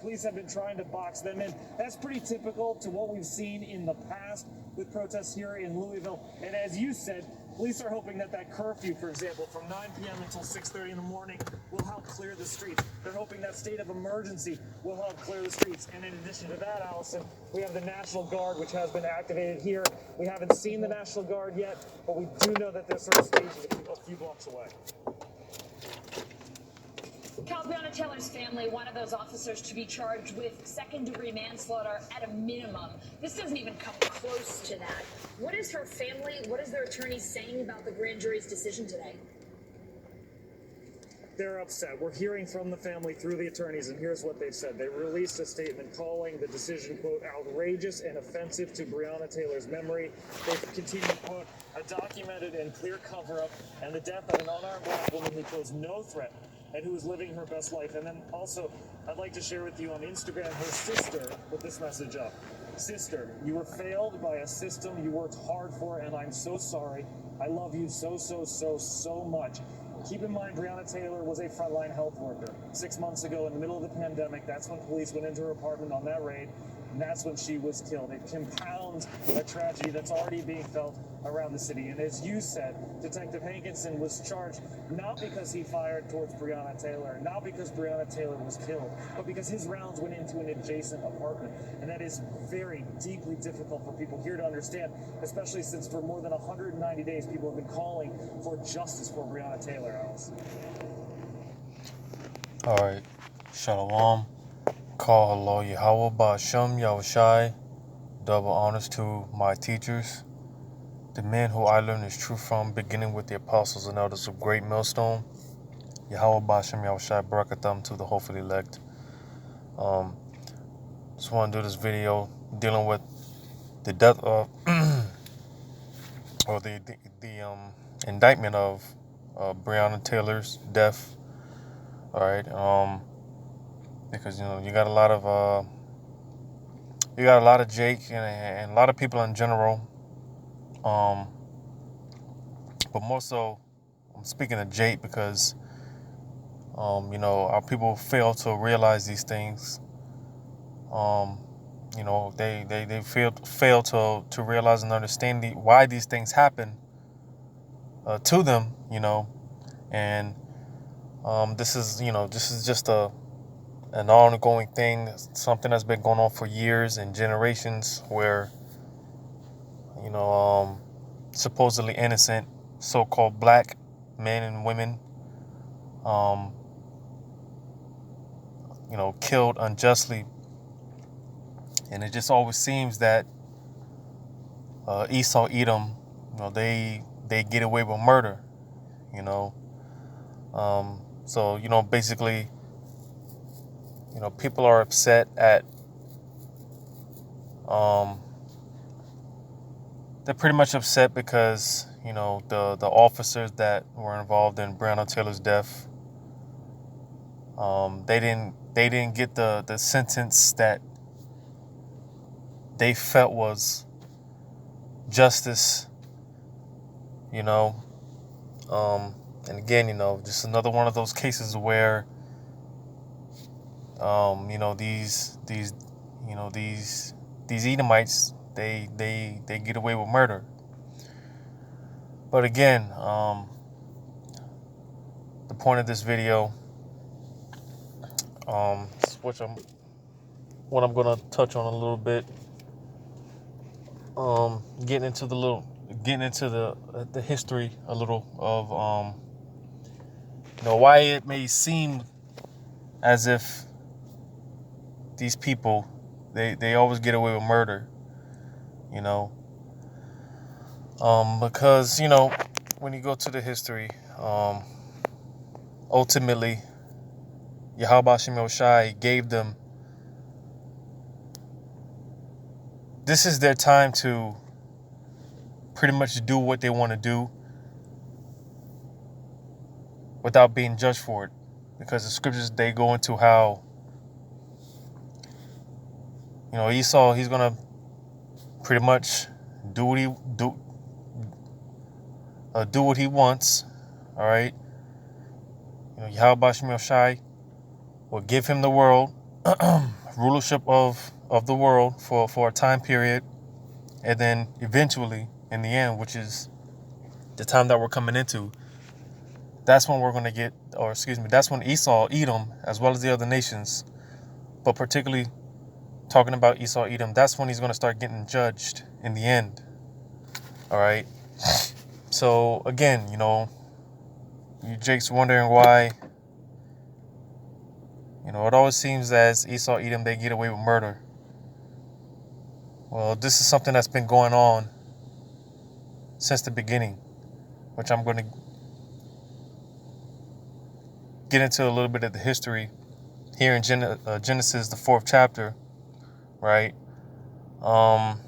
police have been trying to box them in. That's pretty typical to what we've seen in the past with protests here in Louisville. And as you said, police are hoping that curfew, for example, from 9 p.m. until 6:30 in the morning will help clear the streets. They're hoping that state of emergency will help clear the streets. And in addition to that, Allison, we have the National Guard, which has been activated here. We haven't seen the National Guard yet, but we do know that they're sort of stationed a few blocks away. Breonna Taylor's family wanted those officers to be charged with second-degree manslaughter at a minimum. This doesn't even come close to that. What is her family, what is their attorney saying about the grand jury's decision today? They're upset. We're hearing from the family through the attorneys, and here's what they've said. They released a statement calling the decision, quote, outrageous and offensive to Breonna Taylor's memory. They've continued, quote, a documented and clear cover-up and the death of an unarmed black woman who posed no threat and who is living her best life. And then also, I'd like to share with you on Instagram, her sister put this message up. Sister, you were failed by a system you worked hard for, and I'm so sorry. I love you so much. Keep in mind, Breonna Taylor was a frontline health worker. 6 months ago, in the middle of the pandemic, that's when police went into her apartment on that raid, and that's when she was killed. It compounds a tragedy that's already being felt around the city. And as you said, Detective Hankinson was charged not because he fired towards Breonna Taylor, not because Breonna Taylor was killed, but because his rounds went into an adjacent apartment. And that is very deeply difficult for people here to understand, especially since for more than 190 days, people have been calling for justice for Breonna Taylor, Alice. All right. Shalom. Call hello Yahweh Ba'Shem Yahushai. Double honors to my teachers, the men who I learned this truth from, beginning with the apostles and elders of Great Millstone. Yahweh Ba'Shem Yahushai Barakatham to the hopefully elect. Just want to do this video dealing with the death of, or the indictment of Breonna Taylor's death. All right. Because you got a lot of Jake and a lot of people in general. But more so, I'm speaking of Jake because, our people fail to realize these things. They fail to realize and understand why these things happen to them. And this is just an ongoing thing, something that's been going on for years and generations, where supposedly innocent so-called black men and women killed unjustly. And it just always seems that Esau, Edom, they get away with murder. So basically, people are upset at, they're pretty much upset because, the officers that were involved in Breonna Taylor's death, they didn't get the sentence that they felt was justice, and again, just another one of those cases where, these Edomites, they get away with murder. But again, the point of this video, what I'm gonna touch on a little bit, getting into the history a little of why it may seem as if these people they always get away with murder, because when you go to the history, ultimately Yahweh Shem Yoshai gave them, this is their time to pretty much do what they want to do without being judged for it, because the scriptures, they go into how Esau, he's gonna pretty much do what he wants. All right, Yahweh Shem Yoshai will give him the world, rulership of the world for a time period, and then eventually, in the end, which is the time that we're coming into, that's when we're going to get, or excuse me, that's when Esau, Edom, as well as the other nations, but particularly talking about Esau, Edom, that's when he's going to start getting judged in the end. All right. So again, you Jake's wondering why, it always seems as Esau, Edom, they get away with murder. Well, this is something that's been going on since the beginning, which I'm going to get into a little bit of the history here in Genesis, the 4th chapter, right? I'll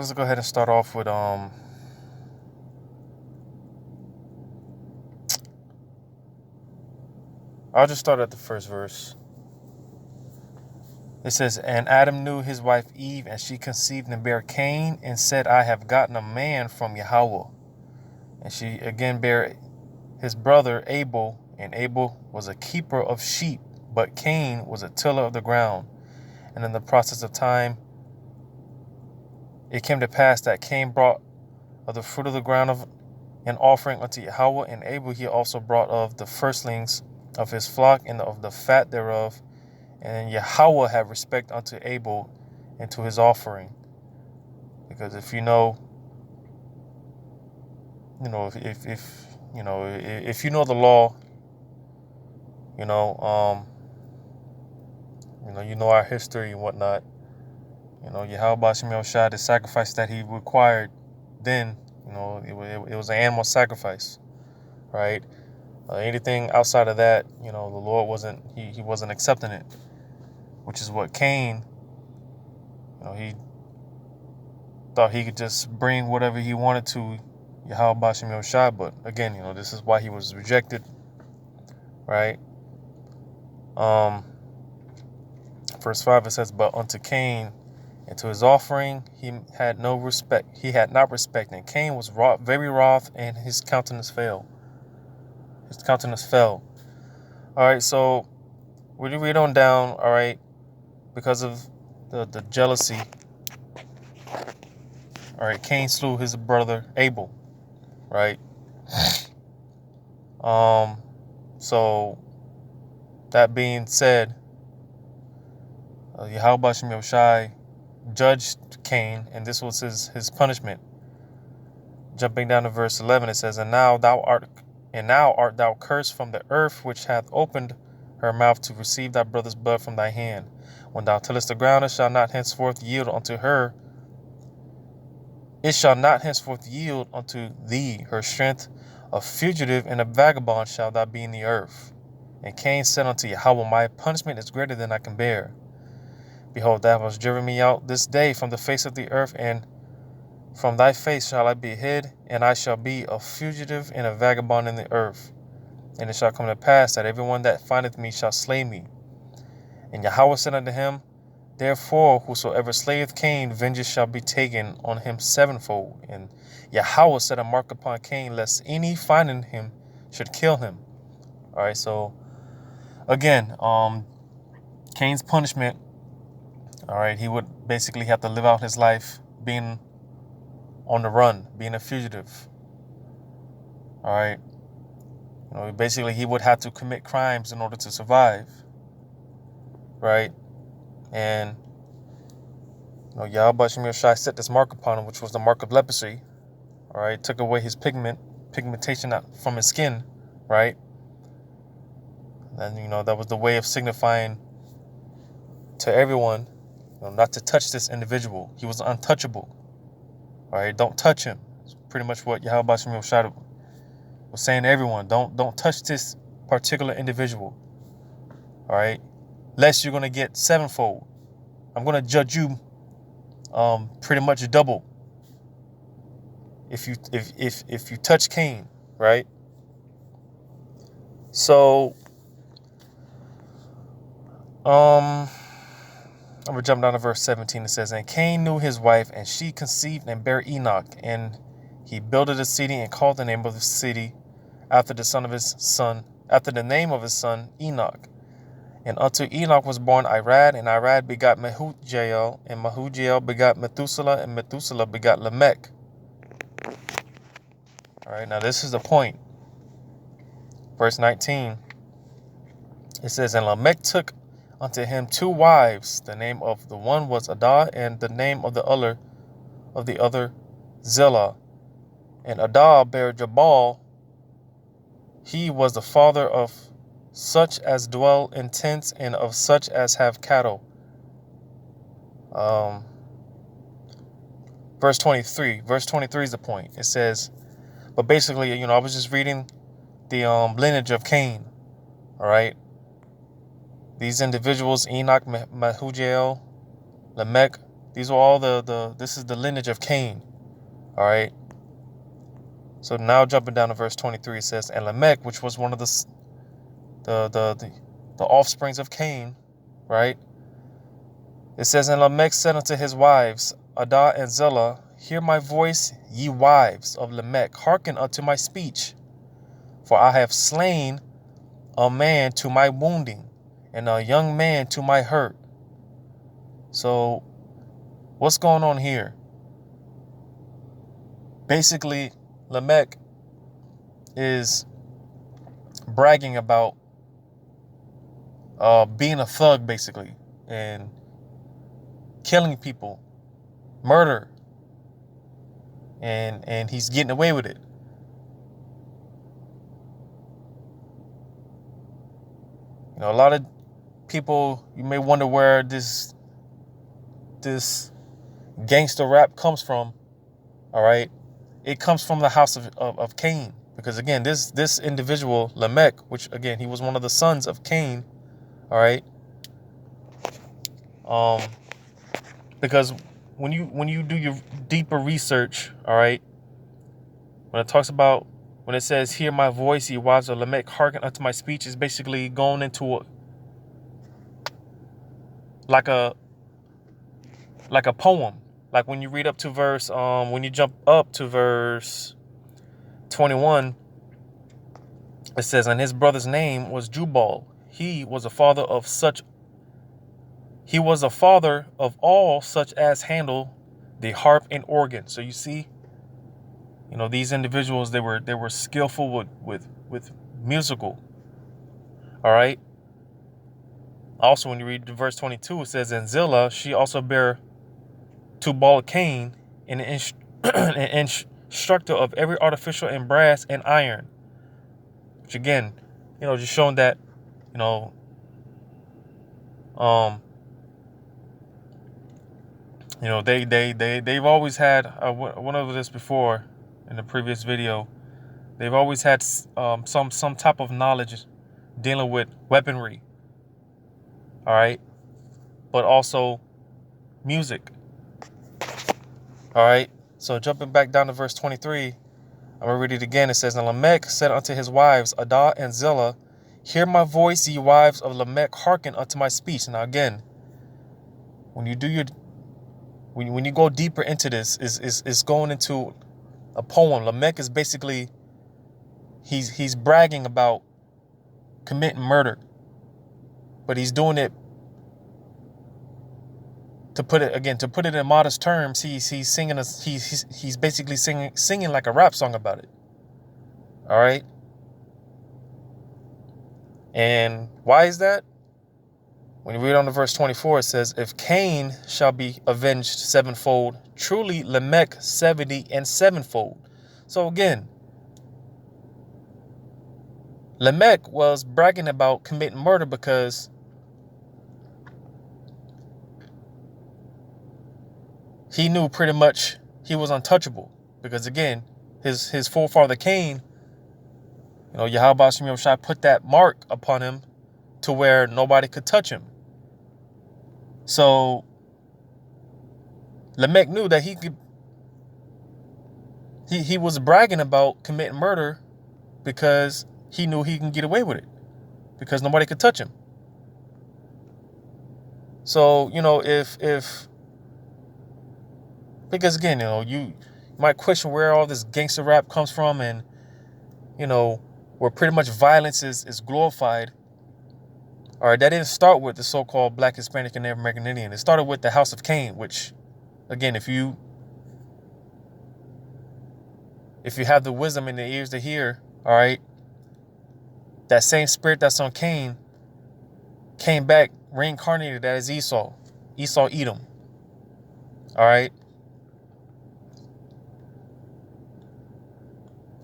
just go ahead and start off with I'll just start at the first verse. It says, "And Adam knew his wife Eve, and she conceived and bare Cain, and said, I have gotten a man from Yahweh. And she again bare his brother Abel, and Abel was a keeper of sheep, but Cain was a tiller of the ground. And in the process of time, it came to pass that Cain brought of the fruit of the ground of an offering unto Yahweh, and Abel he also brought of the firstlings of his flock and of the fat thereof. And Yahweh had respect unto Abel and to his offering." Because if you know if you know the law, you know our history and whatnot. Yahweh Shem Yoshai, the sacrifice that he required then, it was an animal sacrifice, right? Anything outside of that, the Lord wasn't he wasn't accepting it, which is what Cain, he thought he could just bring whatever he wanted to Yahweh Shem Yoshai. But again, this is why he was rejected, right? Verse 5, it says, "But unto Cain and to his offering he had no respect. He had not respect. And Cain was very wroth, and his countenance fell." His countenance fell. All right, so we read on down, all right, because of the jealousy. All right, Cain slew his brother Abel, right? So that being said, Yahweh Shem Yoshai judged Cain, and this was his punishment. Jumping down to verse 11, it says, "And now art thou cursed from the earth, which hath opened her mouth to receive thy brother's blood from thy hand. When thou tillest the ground, it shall not henceforth yield unto thee her strength. A fugitive and a vagabond shalt thou be in the earth. And Cain said unto Yahweh, My punishment is greater than I can bear. Behold, thou hast driven me out this day from the face of the earth, and from thy face shall I be hid, and I shall be a fugitive and a vagabond in the earth. And it shall come to pass that everyone that findeth me shall slay me. And Yahweh said unto him, Therefore, whosoever slayeth Cain, vengeance shall be taken on him sevenfold. And Yahweh set a mark upon Cain, lest any finding him should kill him." All right, so again, Cain's punishment, all right, he would basically have to live out his life being on the run, being a fugitive. All right. Basically, he would have to commit crimes in order to survive. Right. And, Yahweh Shem Yoshai set this mark upon him, which was the mark of leprosy. All right. Took away his pigmentation from his skin. Right. And, that was the way of signifying to everyone, not to touch this individual. He was untouchable. All right. Don't touch him. It's pretty much what Yahweh Shem Yoshai was saying to everyone. Don't touch this particular individual. All right. Lest you're going to get sevenfold. I'm going to judge you pretty much double if you touch Cain, right? So I'm going to jump down to verse 17. It says, "And Cain knew his wife, and she conceived and bare Enoch, and he builded a city and called the name of the city after the son of his son after the name of his son Enoch. And unto Enoch was born Irad, and Irad begot Mehujael, and Mehujael begot Methuselah, and Methuselah begot Lamech. All right, now this is the point. Verse 19, it says, and Lamech took unto him 2 wives. The name of the one was Adah, and the name of the other Zillah. And Adah bare Jabal. He was the father of such as dwell in tents, and of such as have cattle. Verse 23. Verse 23 is the point. It says, but basically, I was just reading the lineage of Cain. All right. These individuals, Enoch, Mehujael, Lamech, these are all this is the lineage of Cain. All right. So now jumping down to verse 23, it says, and Lamech, which was one of the offsprings of Cain, right? It says, and Lamech said unto his wives, Adah and Zillah, hear my voice, ye wives of Lamech, hearken unto my speech. For I have slain a man to my wounding, and a young man to my hurt. So what's going on here? Basically, Lamech is bragging about being a thug, basically, and killing people, murder, and he's getting away with it. A lot of people, you may wonder where this gangster rap comes from. All right, it comes from the house of Cain, because again, this individual Lamech, which again he was one of the sons of Cain. All right, because when you do your deeper research, all right, when it says, hear my voice, ye wives of Lamech, hearken unto my speech, is basically going into like a poem. Like when you read up to verse, when you jump up to verse 21, it says, and his brother's name was Jubal. He was a father of all such as handle the harp and organ. So you see, these individuals, they were skillful with musical. All right. Also, when you read verse 22, it says, and Zillah, she also bare Tubal Cain, an instructor of every artificial in brass and iron. Which again, just showing that, they've always had, I went over this before in the previous video. They've always had some type of knowledge dealing with weaponry. All right, but also music. All right, so jumping back down to verse 23, I'm going to read it again. It says, and Lamech said unto his wives, Adah and Zillah, hear my voice, ye wives of Lamech, hearken unto my speech. Now again, when you go deeper into this, is going into a poem. Lamech is basically, he's bragging about committing murder, but he's doing it, to put it in modest terms, he's singing he's basically singing like a rap song about it. All right. And why is that? When you read on to verse 24, it says, if Cain shall be avenged sevenfold, truly Lamech 70 and sevenfold. So again, Lamech was bragging about committing murder because he knew pretty much he was untouchable. Because again, his forefather Cain, Yahweh Shem Shai put that mark upon him to where nobody could touch him. So Lamech knew that he was bragging about committing murder because he knew he can get away with it, because nobody could touch him. So, because again, you might question where all this gangster rap comes from, and, where pretty much violence is glorified. All right, that didn't start with the so-called Black, Hispanic, and Native American Indian. It started with the House of Cain, which, again, if you have the wisdom and the ears to hear, all right, that same spirit that's on Cain came back reincarnated as Esau, Edom. All right.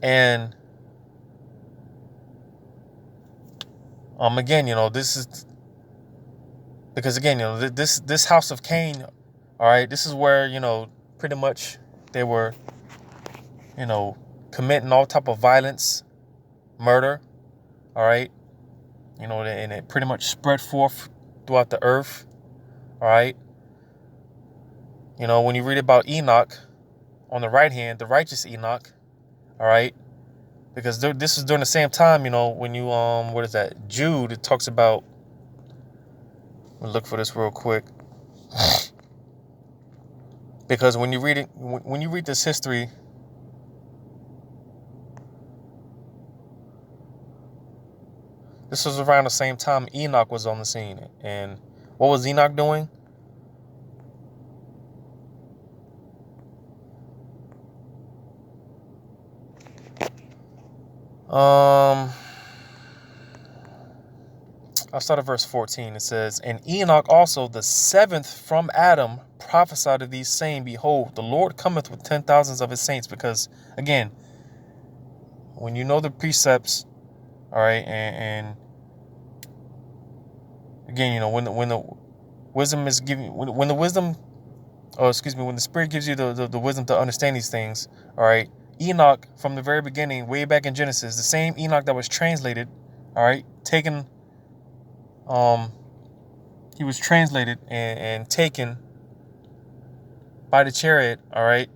And again, this is because, again, this House of Cain, all right, this is where, pretty much they were, committing all type of violence, murder, all right, and it pretty much spread forth throughout the earth, all right. When you read about Enoch on the right hand, the righteous Enoch, all right, because this is during the same time, when you, what is that? Jude, it talks about, let me look for this real quick. Because when you read this history, this was around the same time Enoch was on the scene. And what was Enoch doing? I'll start at verse 14. It says, "And Enoch also, the seventh from Adam, prophesied of these, saying, Behold, the Lord cometh with 10,000s of his saints." Because, again, when you know the precepts, all right, and again, when the wisdom is given, when the wisdom, when the Spirit gives you the wisdom to understand these things, all right, Enoch, from the very beginning, way back in Genesis, the same Enoch that was translated, all right, taken, he was translated and taken by the chariot, all right.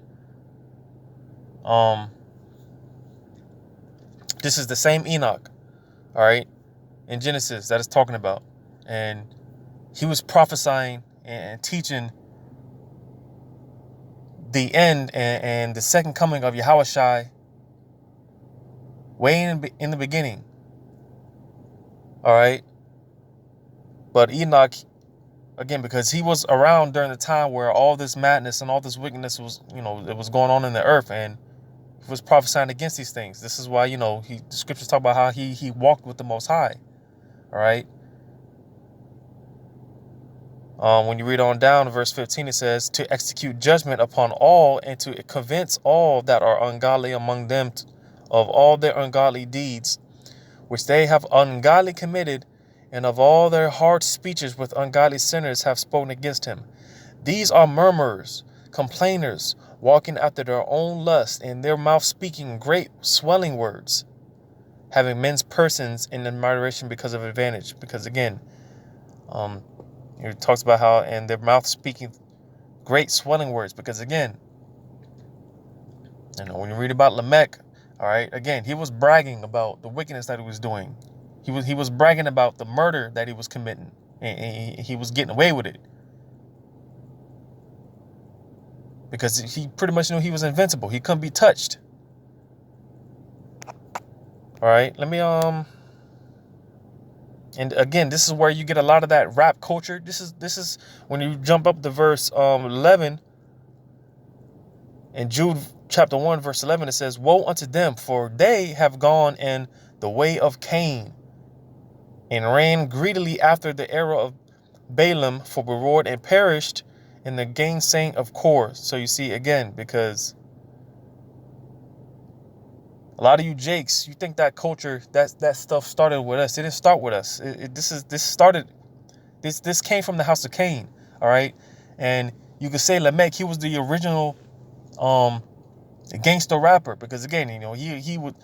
This is the same Enoch, all right, in Genesis that it's talking about. And he was prophesying and teaching the end and the second coming of Yahushua way in the beginning. All right. But Enoch, again, because he was around during the time where all this madness and all this wickedness was, it was going on in the earth, and he was prophesying against these things. This is why, the scriptures talk about how he walked with the Most High. All right. When you read on down to verse 15, it says, "To execute judgment upon all, and to convince all that are ungodly among them of all their ungodly deeds, which they have ungodly committed, and of all their hard speeches with ungodly sinners have spoken against him. These are murmurers, complainers, walking after their own lust, in their mouth speaking great swelling words, having men's persons in admiration because of advantage." Because, again, it talks about how in their mouth speaking great swelling words. Because, again, when you read about Lamech, all right, again, he was bragging about the wickedness that he was doing. He was bragging about the murder that he was committing, and he was getting away with it because he pretty much knew he was invincible. He couldn't be touched. All right, let me and again, this is where you get a lot of that rap culture. This is when you jump up to verse 11 in Jude chapter 1 verse 11. It says, "Woe unto them, for they have gone in the way of Cain, and ran greedily after the error of Balaam for reward, and perished in the gainsaying of Kor." So you see, again, because a lot of you Jakes, you think that culture, that stuff started with us. It didn't start with us. This came from the house of Cain. All right. And you could say Lamech, he was the original gangster rapper, because, again, he would,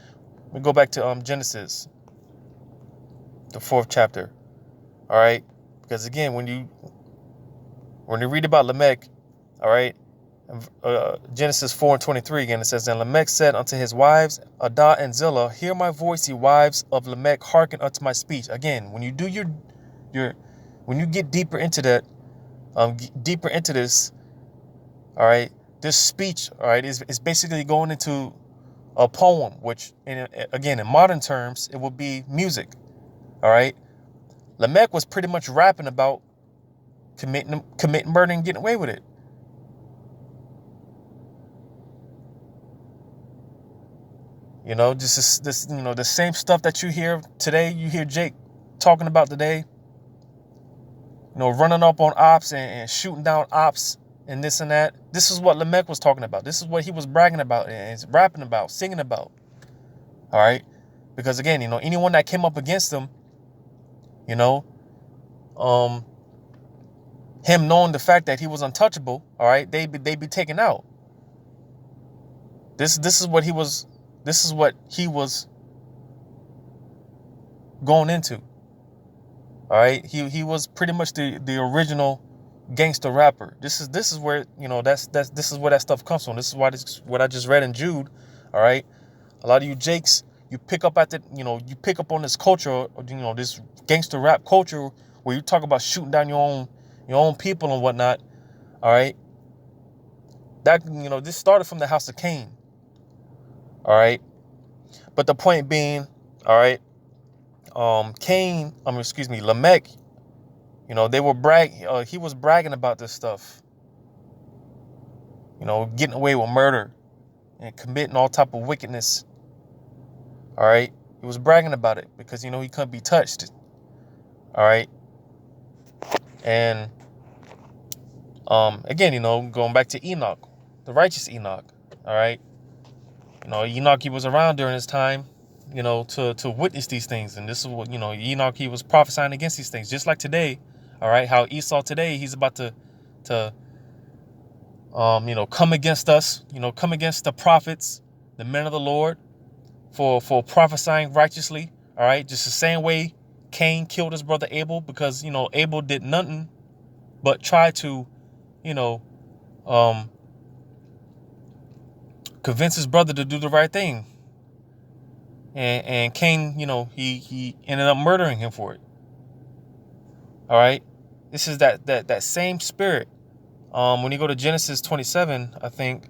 we go back to Genesis, the 4th chapter. All right. Because, again, when you read about Lamech, all right, Genesis 4:23, again, it says, "And Lamech said unto his wives, Adah and Zillah, Hear my voice, ye wives of Lamech, hearken unto my speech." Again, when you do when you get deeper into that, deeper into this, all right, this speech, all right, is basically going into a poem, which again, in modern terms, it would be music. All right. Lamech was pretty much rapping about committing murder and getting away with it. You know, this the same stuff that you hear today, you hear Jake talking about today, running up on ops and shooting down ops and this and that. This is what Lamech was talking about. This is what he was bragging about and rapping about, singing about. All right. Because again, anyone that came up against him, him knowing the fact that he was untouchable, all right, they'd be taken out. This is what he was going into. All right. He was pretty much the original gangster rapper. This is where, this is where that stuff comes from. This is why what I just read in Jude. All right. A lot of you Jakes, you pick up on this culture, this gangster rap culture where you talk about shooting down your own people and whatnot. All right. That, this started from the house of Cain. All right. But the point being, all right, Lamech, they were he was bragging about this stuff, getting away with murder and committing all type of wickedness. All right. He was bragging about it because, he couldn't be touched. All right. And, again, going back to Enoch, the righteous Enoch. All right. Enoch, he was around during his time, to witness these things. And this is what, Enoch, he was prophesying against these things, just like today. All right. How Esau today, he's about to come against us, come against the prophets, the men of the Lord for prophesying righteously. All right. Just the same way Cain killed his brother Abel because, Abel did nothing but try to, convince his brother to do the right thing. And Cain, he ended up murdering him for it. All right. This is that same spirit. When you go to Genesis 27, I think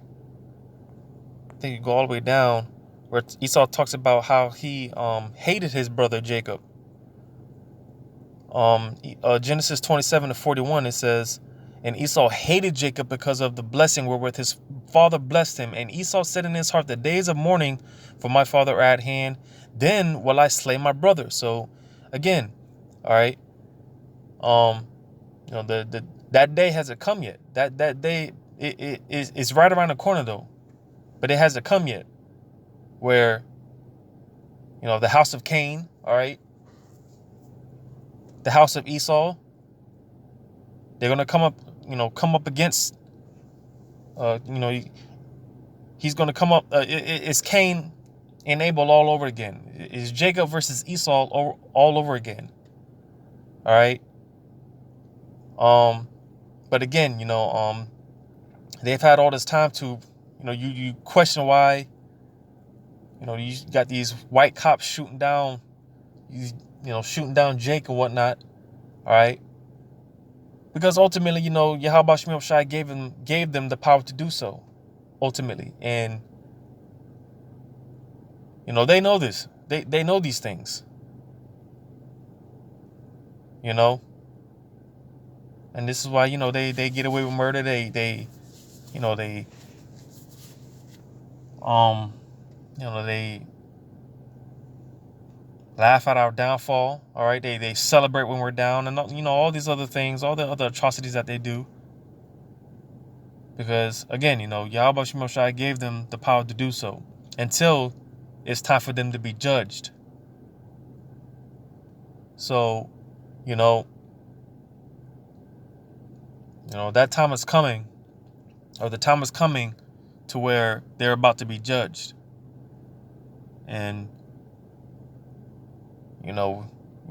you go all the way down where Esau talks about how he hated his brother Jacob. Genesis 27:41, it says, and Esau hated Jacob because of the blessing wherewith his father blessed him. And Esau said in his heart, the days of mourning for my father are at hand. Then will I slay my brother. So again, all right. That day hasn't come yet. That day it's right around the corner though, but it hasn't come yet. Where, the house of Cain, all right, the house of Esau, they're gonna come up against, he's gonna come up. It's Cain and Abel all over again. It's Jacob versus Esau all over again. All right. But again, they've had all this time to, you question why, you got these white cops shooting down Jake and whatnot. All right. Because ultimately, Yahweh Shemel Shai gave them the power to do so. Ultimately. And, they know this. They know these things. And this is why, they get away with murder. They laugh at our downfall. All right. They celebrate when we're down and, all these other things, all the other atrocities that they do. Because again, Yahweh Shemel Shai gave them the power to do so until it's time for them to be judged. So, that time is coming, or the time is coming to where they're about to be judged. And, we've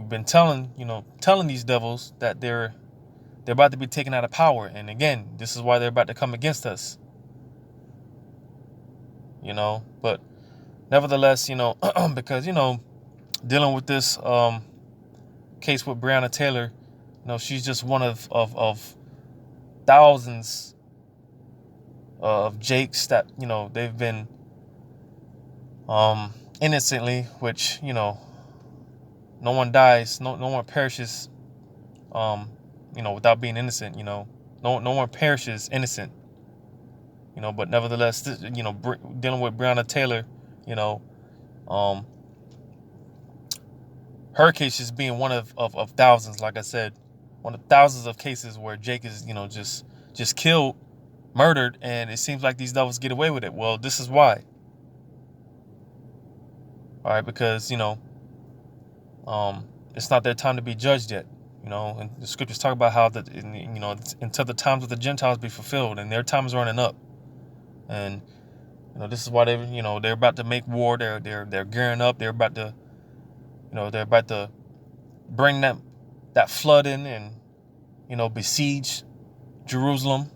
been telling these devils that they're about to be taken out of power. And again, this is why they're about to come against us. But nevertheless, because, dealing with this case with Breonna Taylor, she's just one of thousands of Jakes that, they've been innocently, which, no one dies, no one perishes, without being innocent. No one perishes innocent. But nevertheless, dealing with Breonna Taylor, you know, um, her case just being one of thousands. Like I said, one of thousands of cases where Jake is, just killed, murdered, and it seems like these devils get away with it. Well, this is why. All right, because it's not their time to be judged yet. And the scriptures talk about how that, until the times of the Gentiles be fulfilled, and their time is running up. And this is why they're about to make war. They're gearing up. They're about to bring that flood in and besiege Jerusalem.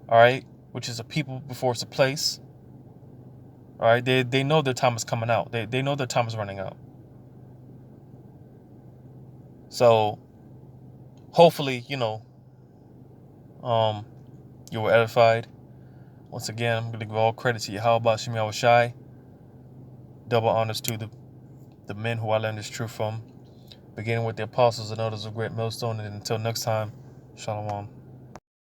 All right, which is a people before it's a place. All right, they know their time is coming out. They know their time is running out. So hopefully, you were edified. Once again, I'm going to give all credit to Yahweh Shem Yahweh Shai. Double honors to the men who I learned this truth from, beginning with the apostles and others of great millstone. And until next time, Shalom.